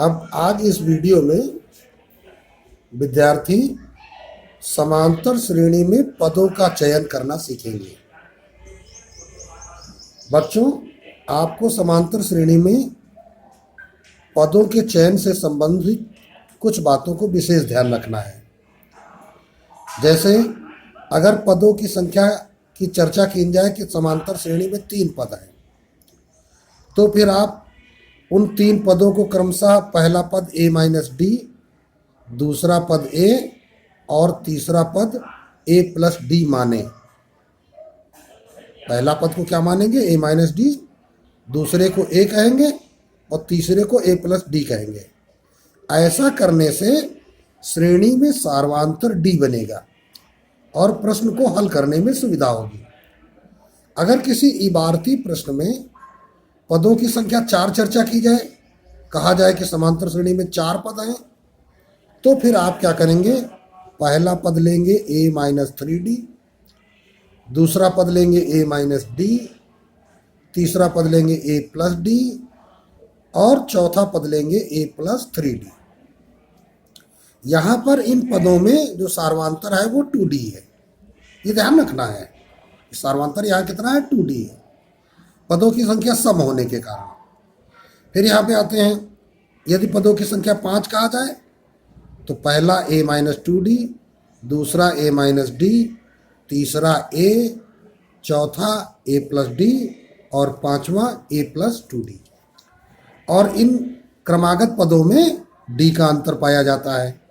अब आज इस वीडियो में विद्यार्थी समांतर श्रेणी में पदों का चयन करना सीखेंगे। बच्चों, आपको समांतर श्रेणी में पदों के चयन से संबंधित कुछ बातों को विशेष ध्यान रखना है। जैसे अगर पदों की संख्या की चर्चा की जाए कि समांतर श्रेणी में 3 पद हैं, तो फिर आप उन 3 पदों को क्रमशः पहला पद a-d, दूसरा पद a और तीसरा पद a+d माने। पहला पद को क्या मानेंगे? a-d, दूसरे को a कहेंगे और तीसरे को a+d कहेंगे। ऐसा करने से श्रेणी में सार्वधातुक d बनेगा और प्रश्न को हल करने में सुविधा होगी। अगर किसी इबारती प्रश्न में पदों की संख्या 4 चर्चा की जाए, कहा जाए कि समांतर श्रेणी में 4 पद हैं, तो फिर आप क्या करेंगे? पहला पद लेंगे a-3d, दूसरा पद लेंगे a-d, तीसरा पद लेंगे a+d और चौथा पद लेंगे a+3d। यहाँ पर इन पदों में जो सार्वधातुक है वो 2d है, ये ध्यान रखना है। सार्वधातुक यहाँ कितना है? 2d है, पदों की संख्या सम होने के कारण। फिर यहाँ पे आते हैं, यदि पदों की संख्या 5 कहा जाए तो पहला a-2d, दूसरा a-d, तीसरा a, चौथा a+d और पांचवा a+2d। और इन क्रमागत पदों में d का अंतर पाया जाता है।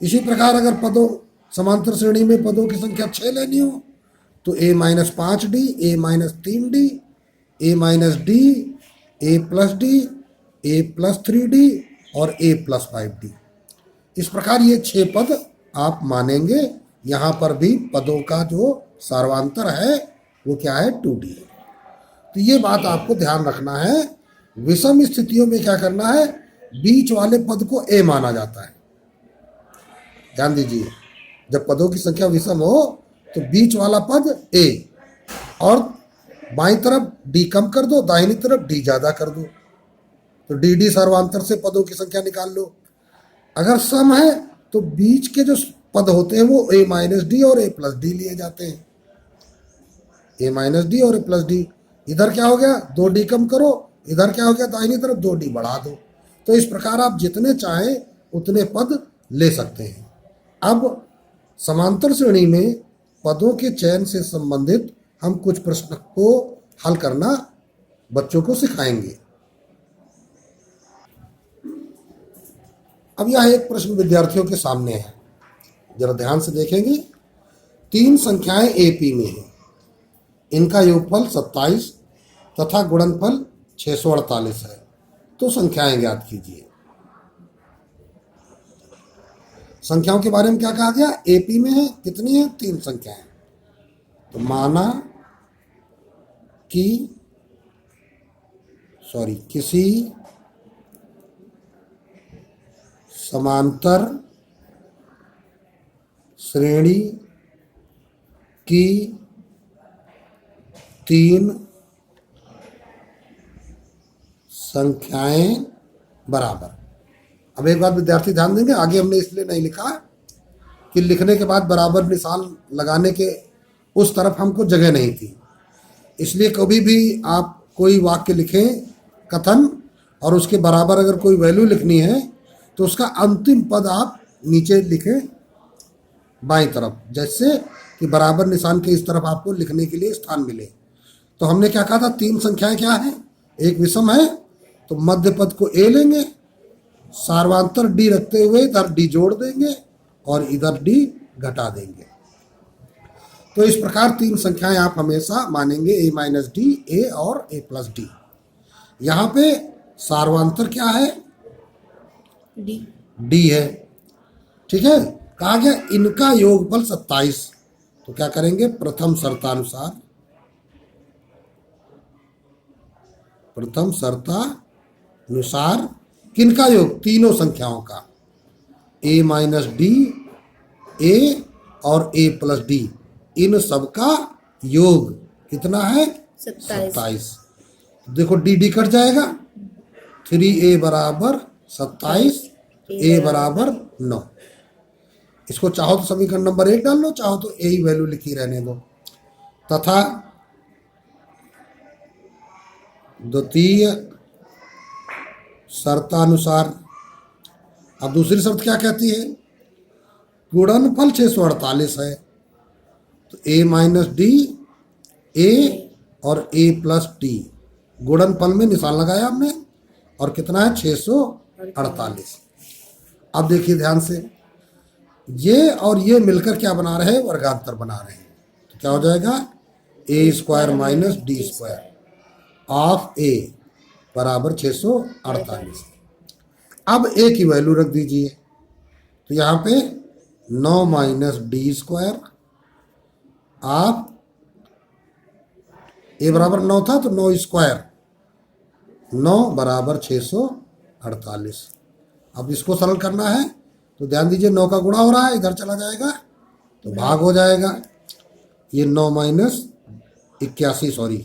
इसी प्रकार अगर पदों समांतर श्रेणी में पदों की संख्या 6 लेनी हो तो a-5d, a-3d, a-d, a+d, a+3d और a+5d। इस प्रकार ये 6 पद आप मानेंगे। यहाँ पर भी पदों का जो सार्वधातुक है वो क्या है? 2d। तो ये बात आपको ध्यान रखना है। विषम स्थितियों में क्या करना है? बीच वाले पद को a माना जाता है। ध्यान दीजिए, जब पदों की संख्या विषम हो तो बीच वाला पद a और बाईं तरफ d कम कर दो, दाहिनी तरफ d ज्यादा कर दो, तो dd सार्वधातुक से पदों की संख्या निकाल लो। अगर सम है तो बीच के जो पद होते हैं वो a-d और a+d लिए जाते हैं। a-d और a+d, इधर क्या हो गया? 2d कम करो, इधर क्या हो गया? दाहिनी तरफ 2d बढ़ा दो। तो इस प्रकार आप जितने चाहें उतने पद ले सकते हैं। अब समांतर श्रेणी में पदों के चयन से संबंधित हम कुछ प्रश्न को हल करना बच्चों को सिखाएंगे। अब यह एक प्रश्न विद्यार्थियों के सामने है, जरा ध्यान से देखेंगे। 3 संख्याएं AP में हैं, इनका योगफल 27 तथा गुणनफल 648 है, तो संख्याएं ज्ञात कीजिए। संख्याओं के बारे में क्या कहा गया? AP में है, कितनी है? 3 संख्याएं। तो माना कि किसी समांतर श्रेणी की 3 संख्याएं बराबर। अब एक बात विद्यार्थी ध्यान देंगे, आगे हमने इसलिए नहीं लिखा कि लिखने के बाद बराबर निशान लगाने के उस तरफ हमको जगह नहीं थी। इसलिए कभी भी आप कोई वाक्य लिखें, कथन, और उसके बराबर अगर कोई वैल्यू लिखनी है तो उसका अंतिम पद आप नीचे लिखें बाईं तरफ, जैसे कि बराबर निशान के इस तरफ आपको लिखने के लिए स्थान मिले। तो हमने क्या कहा था? 3 संख्याएं क्या है? एक विषम है तो मध्य पद को a लेंगे, सार्वधातुक d रखते हुए इधर d जोड़ देंगे और इधर d घटा देंगे। तो इस प्रकार 3 संख्याएं आप हमेशा मानेंगे a-d, a और a+d। यहाँ पे सार्वधातुक क्या है? d है, ठीक है। कहा गया इनका योगफल 27, तो क्या करेंगे? प्रथम शर्तानुसार किनका योग? तीनों संख्याओं का, a-d, a और a+d, इन सबका योग कितना है? 27। देखो डी डी कट जाएगा, 3a बराबर 27, ए बराबर 9। इसको चाहो तो समीकरण नंबर 1 डाल लो, चाहो तो ए ही वैल्यू लिखी रहने दो। तथा द्वितीय शर्तानुसार, अब दूसरी शर्त क्या कहती है? गुणनफल 648 है तो ए माइनस डी, ए और ए प्लस डी, गुणनफल में निशान लगाया हमने, और कितना है? 648। अब देखिए ध्यान से, ये और ये मिलकर क्या बना रहे हैं? वर्गांतर बना रहे हैं। तो क्या हो जाएगा? A square minus d square of a बराबर 648। अब ए की वैल्यू रख दीजिए, तो यहाँ पे 9 minus d square of a बराबर 9 था तो 9 स्क्वायर, 9 बराबर 648। अब इसको सरल करना है तो ध्यान दीजिए, 9 का गुणा हो रहा है, इधर चला जाएगा तो भाग हो जाएगा। ये 9 माइनस 81, सॉरी,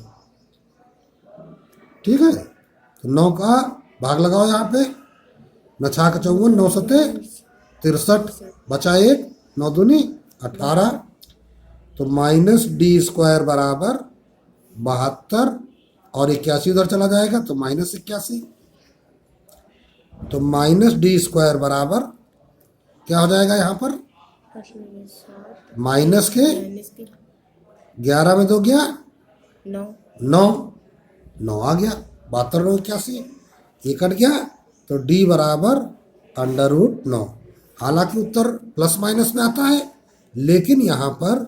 ठीक है। तो 9 का भाग लगाओ यहाँ पे, 9 छा का 54, 9 सत्ते 63, बचा 1, 9 दूनी 18। तो माइनस डी स्क्वायर बराबर 72 और 81 उधर चला जाएगा तो माइनस 81। तो माइनस डी स्क्वायर बराबर क्या हो जाएगा यहाँ पर? माइनस के 11 में 2 गया 9 आ गया, 72 9 81, ये कट गया तो डी बराबर √9। हालांकि उत्तर प्लस माइनस में आता है, लेकिन यहाँ पर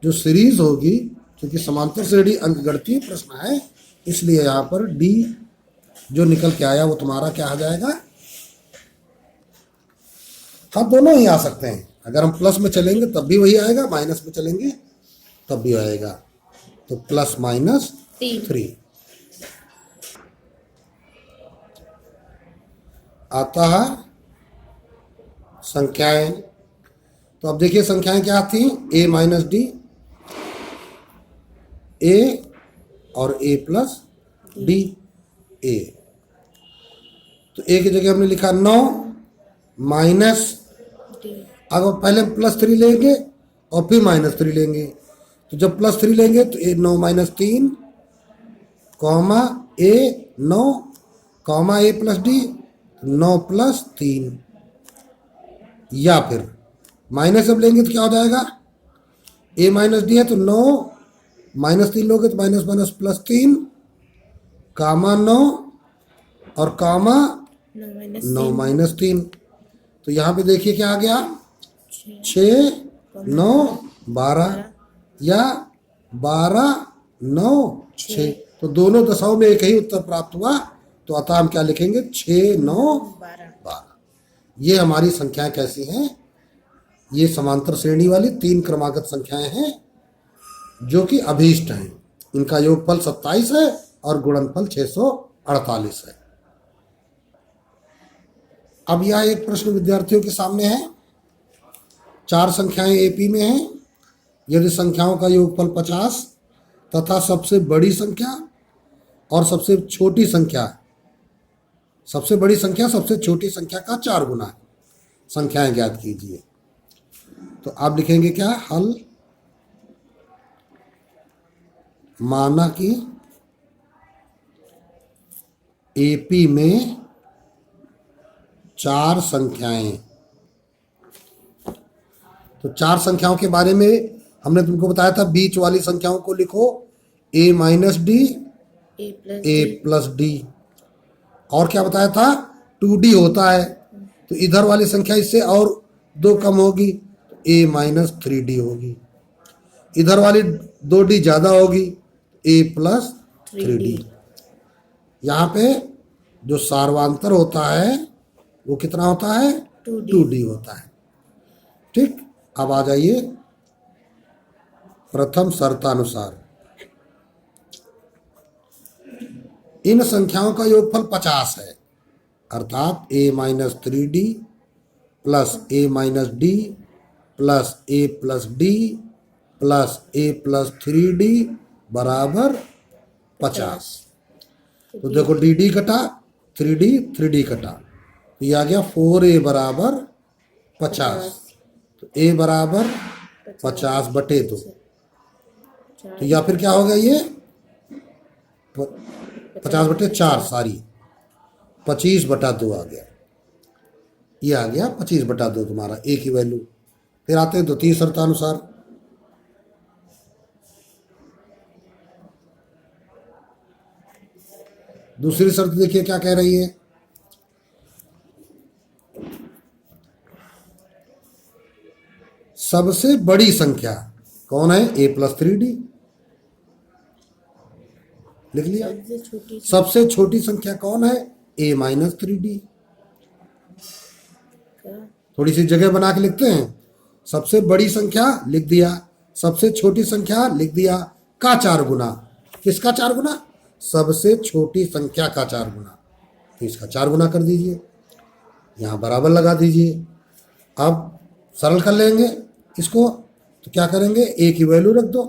जो सीरीज होगी, क्योंकि समांतर श्रेणी अंकगणितीय प्रश्न है, इसलिए यहाँ पर डी जो निकल के आया वो तुम्हारा क्या आ जाएगा? हाँ, दोनों ही आ सकते हैं। अगर हम प्लस में चलेंगे तब भी वही आएगा, माइनस में चलेंगे तब भी आएगा। तो प्लस माइनस 3 आता है। संख्याएं, तो अब देखिए संख्याएं क्या थी? ए माइनस डी, ए और ए प्लस डी। ए, तो ए की जगह हमने लिखा 9 माइनस, अब पहले +3 लेंगे और फिर -3 लेंगे। तो जब +3 लेंगे तो ए 9 माइनस 3 कॉमा ए 9 कॉमा ए प्लस डी 9 प्लस 3, या फिर माइनस जब लेंगे तो क्या हो जाएगा? ए माइनस डी है तो 9 -3 लोगे तो माइनस माइनस +3 कामा 9 और कामा 9 माइनस 3। तो यहाँ पे देखिए क्या आ गया? 6 9 12 या 12 9 6। तो दोनों दशाओं में एक ही उत्तर प्राप्त हुआ, तो अतः हम क्या लिखेंगे? 6 9 12। ये हमारी संख्याएं कैसी हैं? ये समांतर श्रेणी वाली 3 क्रमागत संख्याएं हैं जो कि अभीष्ट हैं। इनका योगफल 27 है और गुणनफल 648 है। अब यह एक प्रश्न विद्यार्थियों के सामने है। 4 संख्याएं एपी में हैं। यदि संख्याओं का योगफल 50 तथा सबसे बड़ी संख्या और सबसे छोटी संख्या, सबसे बड़ी संख्या सबसे छोटी संख्या का 4 गुना है, संख्याएं ज्ञात कीजिए। तो आप लिखेंगे क्या? हल। माना कि एपी में 4 संख्याएं, तो 4 संख्याओं के बारे में हमने तुमको बताया था, बीच वाली संख्याओं को लिखो a minus D, A plus D, और क्या बताया था? 2d होता है, तो इधर वाली संख्या इससे और 2 कम होगी, a माइनस 3d होगी। इधर वाली 2d ज़्यादा होगी, a प्लस 3d। यहाँ पे जो सार्वांतर होता है वो कितना होता है? 2d होता है। ठीक, अब आ जाइए प्रथम शर्तानुसार। इन संख्याओं का योगफल 50 है, अर्थात a minus 3d plus a minus D plus a plus D plus a plus 3d बराबर 50। तो देखो dd कटा, 3d कटा, तो ये आ गया 4a बराबर 50। तो a बराबर 50/2। तो या फिर क्या हो गया ये 50/4 सॉरी 25/2 आ गया। ये आ गया 25/2 तुम्हारा a की वैल्यू। फिर आते हैं द्वितीय शर्तानुसार। दूसरी शर्त देखिए क्या कह रही है। सबसे बड़ी संख्या कौन है? a+3d। लिख लिया। सबसे छोटी संख्या कौन है? a-3d। थोड़ी सी जगह बना के लिखते हैं। सबसे बड़ी संख्या लिख दिया, सबसे छोटी संख्या लिख दिया, का 4 गुना। किसका 4 गुना? सबसे छोटी संख्या का 4 गुना। तो इसका 4 गुना कर दीजिए, यहाँ बराबर लगा दीजिए। अब सरल कर लेंगे इसको। तो क्या करेंगे? a की वैल्यू रख दो।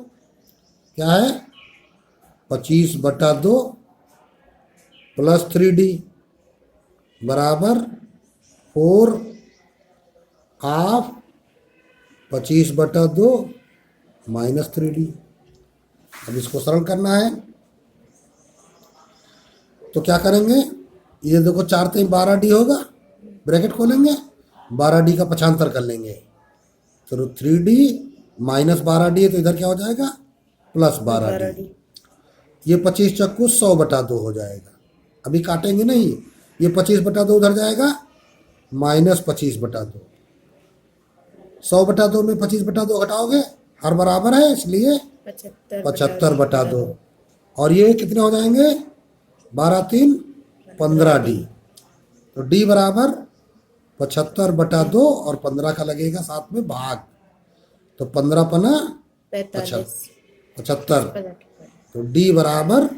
क्या है? 25/2 + 3d बराबर 4 हाफ 25/2 - 3d। अब इसको सरल करना है तो क्या करेंगे? ये देखो 4 3 12d होगा, ब्रैकेट खोलेंगे, 12d का पक्षांतर कर लेंगे। तो 3d - 12d है, तो इधर क्या हो जाएगा? +12d। ये 25 चक्कू 100/2 हो जाएगा। अभी काटेंगे नहीं, ये 25/2 उधर जाएगा, -25/2। 100/2 में 25/2 घटाओगे, हर बराबर है इसलिए 75/2। और ये कितने हो जाएंगे? 12 3 15d। तो d बराबर 75/2 और 15 का लगेगा साथ में भाग। तो 15 पना 75। तो d बराबर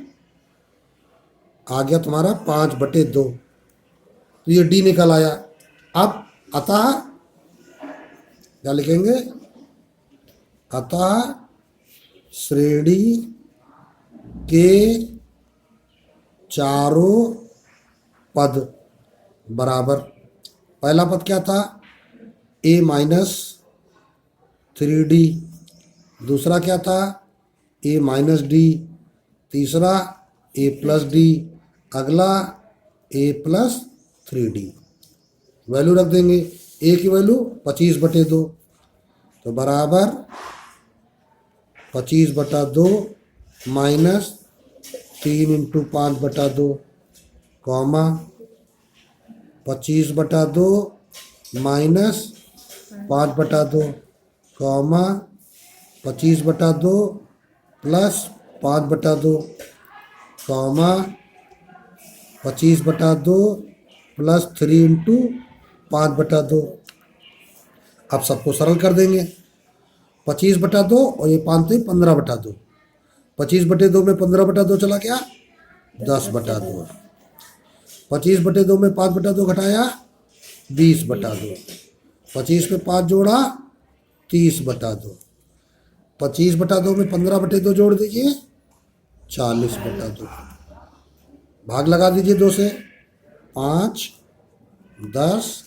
आ गया तुम्हारा 5/2। तो ये d निकल आया। अब अतः क्या लिखेंगे? अतः श्रेणी के चारों पद बराबर। पहला पद क्या था? a-3d। दूसरा क्या था? a-d। तीसरा a+d। अगला a+3d। वैल्यू रख देंगे। a की वैल्यू 25/2, तो बराबर 25/2 - 3 × 5/2, कॉमा 25/2 - 5/2, कॉमा 25/2 + 5/2, कॉमा 25/2 + 3 × 5/2। अब सबको सरल कर देंगे। 25/2 और ये 5 15/2। 25/2 में 15/2 चला गया, 10/2। 25/2 में 5/2 घटाया, 20/2। 25 में 5 जोड़ा, 30/2। 25/2 में 15/2 जोड़ दीजिए, 40/2। भाग लगा दीजिए 2 से। 5 10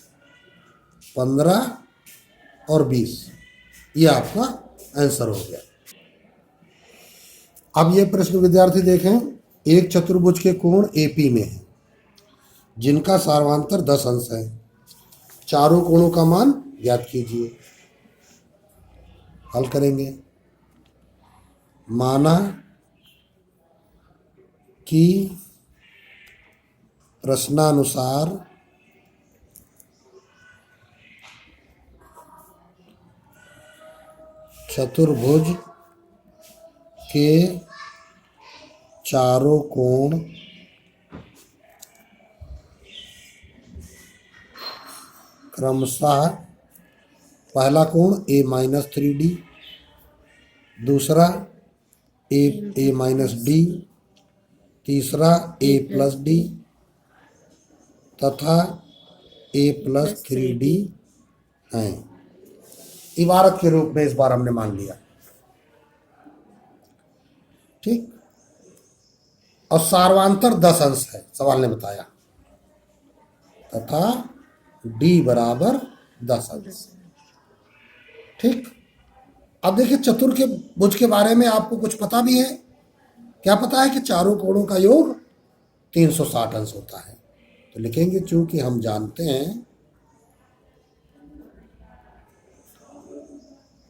15 और 20। ये आपका आंसर हो गया। अब ये प्रश्न विद्यार्थी देखें। एक चतुर्भुज के कोण AP में है जिनका सार्वांतर 10 अंश है। चारों कोणों का मान ज्ञात कीजिए। हल करेंगे। माना कि प्रश्नानुसार चतुर्भुज के चारों कोण क्रमशः पहला कोण a-3d, दूसरा a-d, तीसरा a+d तथा a+3d हैं। इबारत के रूप में इस बार हमने मान लिया। ठीक। और सार्वांतर 10 अंश है, सवाल ने बताया। तथा डी बराबर 10 अंश। ठीक, अब देखिए चतुर्भुज के बारे में आपको कुछ पता भी है। क्या पता है कि चारों कोणों का योग 360 अंश होता है। तो लिखेंगे चूंकि हम जानते हैं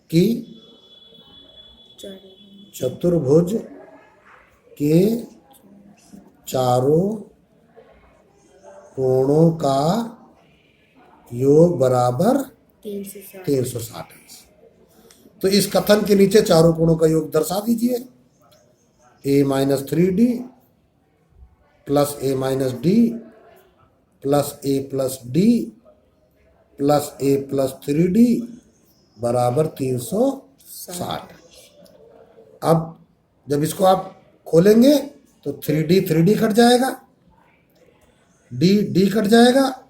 कि चतुर्भुज के चारों कोणों का योग बराबर 360 अंश। तो इस कथन के नीचे चारों कोणों का योग दर्शा दीजिए। a-3d plus a-d plus a+d plus a+3d बराबर 360। अब जब इसको आप खोलेंगे तो 3d कट जाएगा, d कट जाएगा,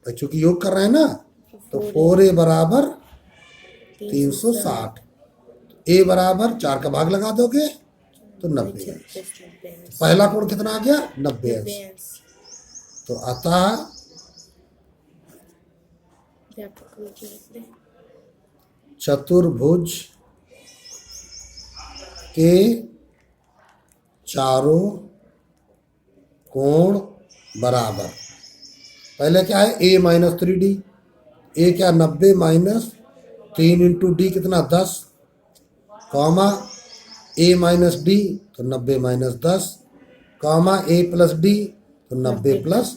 चूंकि योग कर रहे हैं ना, तो 4a बराबर 360। a बराबर 4 का भाग लगा दोगे तो 90 अंश। पहला कोण कितना आ गया? 90 अंश। तो अतः चतुर्भुज के चारों कोण बराबर, पहले क्या है a-3d, a क्या 90 माइनस 3 इंटू डी कितना 10, कॉमा a-d तो 90 माइनस 10, कॉमा a+d तो 90 प्लस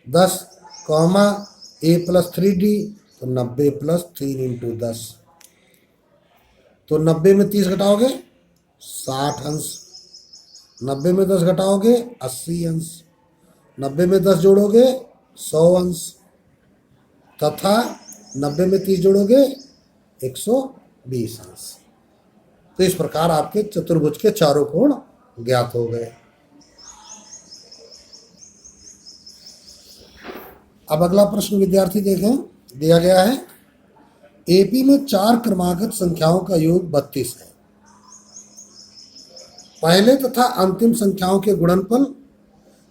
10, कॉमा a+3d तो 90 प्लस 3 इंटू 10। तो 90 में 30 घटाओगे 60 अंश, 90 में 10 घटाओगे 80 अंश, 90 में 10 जोड़ोगे 100 अंश, तथा 90 में 30 जोड़ोगे 120 अंश। तो इस प्रकार आपके चतुर्भुज के चारों कोण ज्ञात हो गए। अब अगला प्रश्न विद्यार्थी देखें, दिया गया है एपी में 4 क्रमागत संख्याओं का योग 32 है। पहले तथा अंतिम संख्याओं के गुणनफल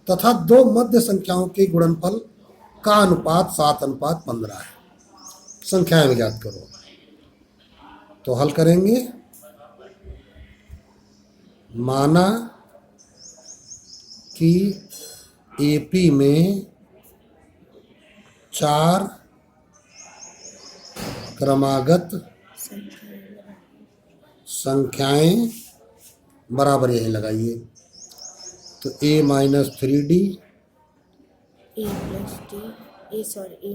तथा 2 मध्य संख्याओं के गुणनफल का अनुपात 7:15 है। संख्याएं ज्ञात करो। तो हल करेंगे। माना कि एपी में 4 क्रमागत संख्याएं बराबर, यही लगाइए। तो a-3d,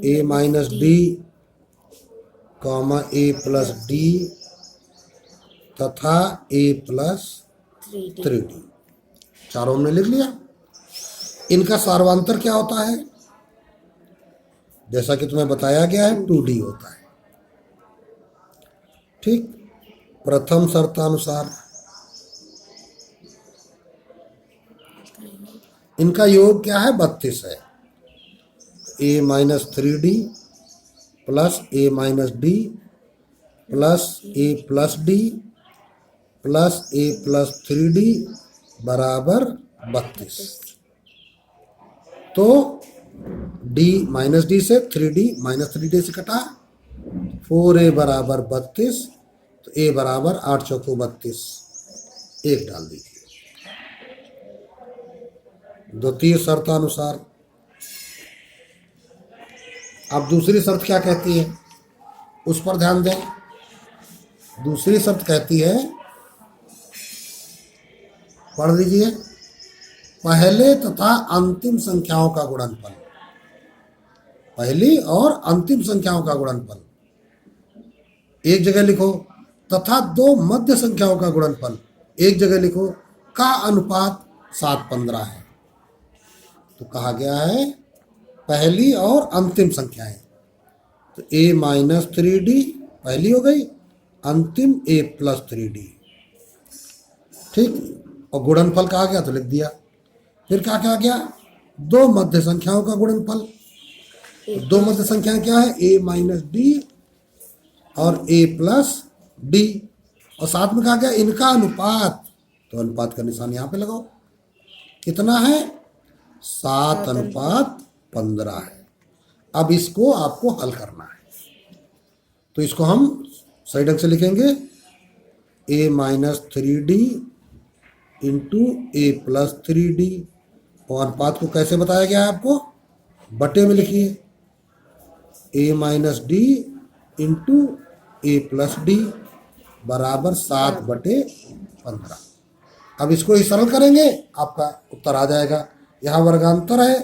a-d, कॉमा a+d तथा a+3d, चारों हमने लिख लिया। इनका सार्वांतर क्या होता है? जैसा कि तुम्हें बताया गया है 2d होता है। ठीक, प्रथम शर्तानुसार इनका योग क्या है? 32 है। a-3d plus a-d plus a+d plus a+3d बराबर 32। तो d से 3d से कटा, 4a बराबर 32, तो a बराबर 8 चौको 32, 1 डाल दीजिए। द्वितीय शर्तानुसार अब दूसरी शर्त क्या कहती है उस पर ध्यान दें। दूसरी शर्त कहती है, पढ़ लीजिए, पहले तथा अंतिम संख्याओं का गुणनफल, पहली और अंतिम संख्याओं का गुणनफल एक जगह लिखो, तथा 2 मध्य संख्याओं का गुणनफल एक जगह लिखो, का अनुपात 7:15 है। तो कहा गया है पहली और अंतिम संख्याएं। तो a-3d पहली हो गई, अंतिम a+3d। ठीक, और गुणनफल कहा गया तो लिख दिया। फिर क्या कहा गया? 2 मध्य संख्याओं का गुणनफल। 2 मध्य संख्याएं क्या है? a-d और a+d, और साथ में कहा गया इनका अनुपात, तो अनुपात का निशान यहां पे लगाओ। कितना है? 7:15 है। अब इसको आपको हल करना है, तो इसको हम सही ढंग से लिखेंगे a minus 3d into A plus 3d। और अनुपात को कैसे बताया गया है आपको, बटे में लिखिए, a minus D into A plus D बराबर 7/15। अब इसको ही सरल करेंगे, आपका उत्तर आ जाएगा। यहाँ वर्गांतर है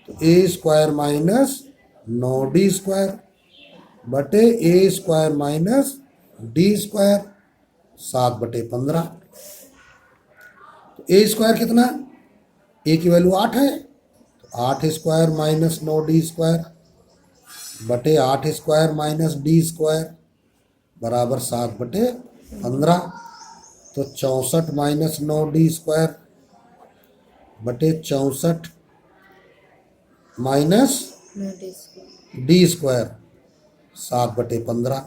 तो ए स्क्वायर माइनस 9d² बटे ए स्क्वायर माइनस डी स्क्वायर 7/15। तो ए स्क्वायर कितना, ए की वैल्यू 8 है, तो 8 स्क्वायर माइनस 9d² बटे 8 स्क्वायर माइनस डी स्क्वायर बराबर 7/15। तो 64 माइनस 9d² बटे 64 माइनस डी स्क्वायर 7/15।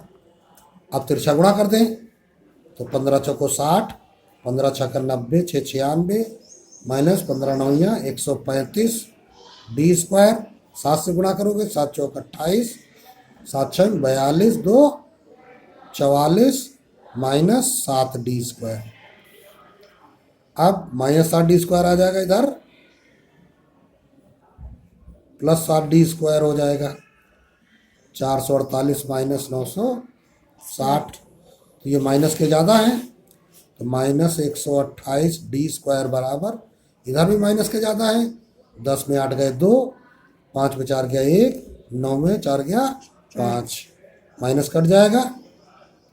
अब तिरछा गुणा कर दें तो 15 चौको 60, 15 छक्का 90, 6 96 माइनस 15 नौया 135 डी स्क्वायर। 7 से गुणा करोगे 7 चौक 28, 7 छः 42, 2 44 माइनस 7d²। अब माइनस 7d² आ जाएगा इधर, प्लस 7d² हो जाएगा 448 माइनस 960। तो ये माइनस के ज़्यादा है तो माइनस 128d² बराबर, इधर भी माइनस के ज़्यादा है, 10 में 8 गए 2, 5 में 4 गया 1, 9 में 4 गया 5, माइनस कट जाएगा,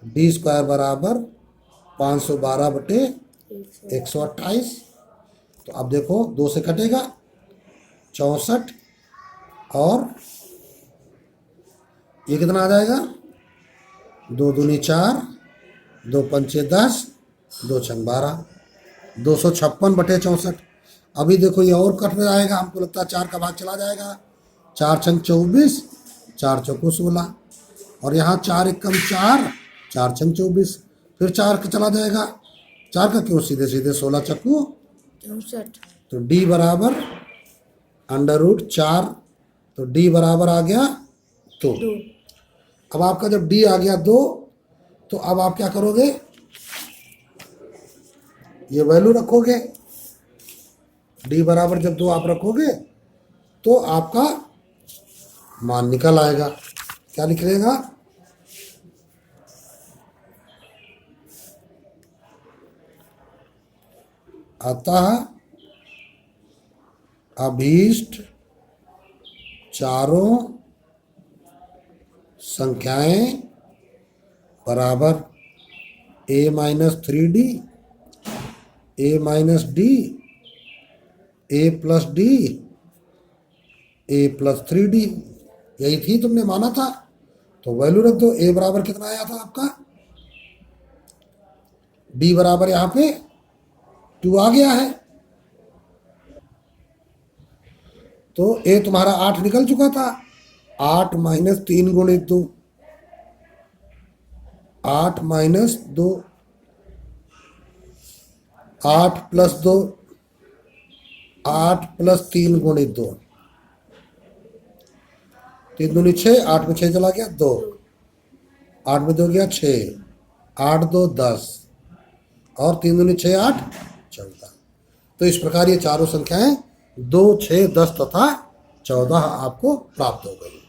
d² बराबर 512/128। तो अब देखो 2 से कटेगा 64 और ये कितना आ जाएगा, 2 दूनी 4, 2 पंचे 10, 2 छंग 12, 256/64। अभी देखो ये और कट जाएगा, हमको लगता है 4 का भाग चला जाएगा, 4 छंग 24, 4 चौको 16 और यहाँ 4 एकम 4, 4 छंग 24, फिर 4 का चला जाएगा, 4 का क्यों, सीधे सीधे 16 चक्कू 64। तो d बराबर √4, तो d बराबर आ गया 2। अब आपका जब d आ गया 2 तो अब आप क्या करोगे, ये वैल्यू रखोगे, d बराबर जब 2 आप रखोगे तो आपका मान निकल आएगा। क्या निकलेगा, अतः अभीष्ट चारों संख्याएं बराबर a minus 3d, a minus D, a plus D, a plus 3d। यही थी, तुमने माना था तो वैल्यू रख दो। a बराबर कितना आया था आपका, d बराबर यहाँ पे 2 आ गया है, तो a तुम्हारा 8 निकल चुका था। 8 माइनस 3 गुणित 2, 8 माइनस 2, 8 प्लस 2, 8 प्लस 3 गुणित 2, 3 दूनी 6, 8 में 6 चला गया 2, 8 में 2 गया 6, 8 2 10 और 3 दूनी 6 8 14। तो इस प्रकार ये चारों संख्याएं 2, 6, 10 तथा 14 आपको प्राप्त हो गई।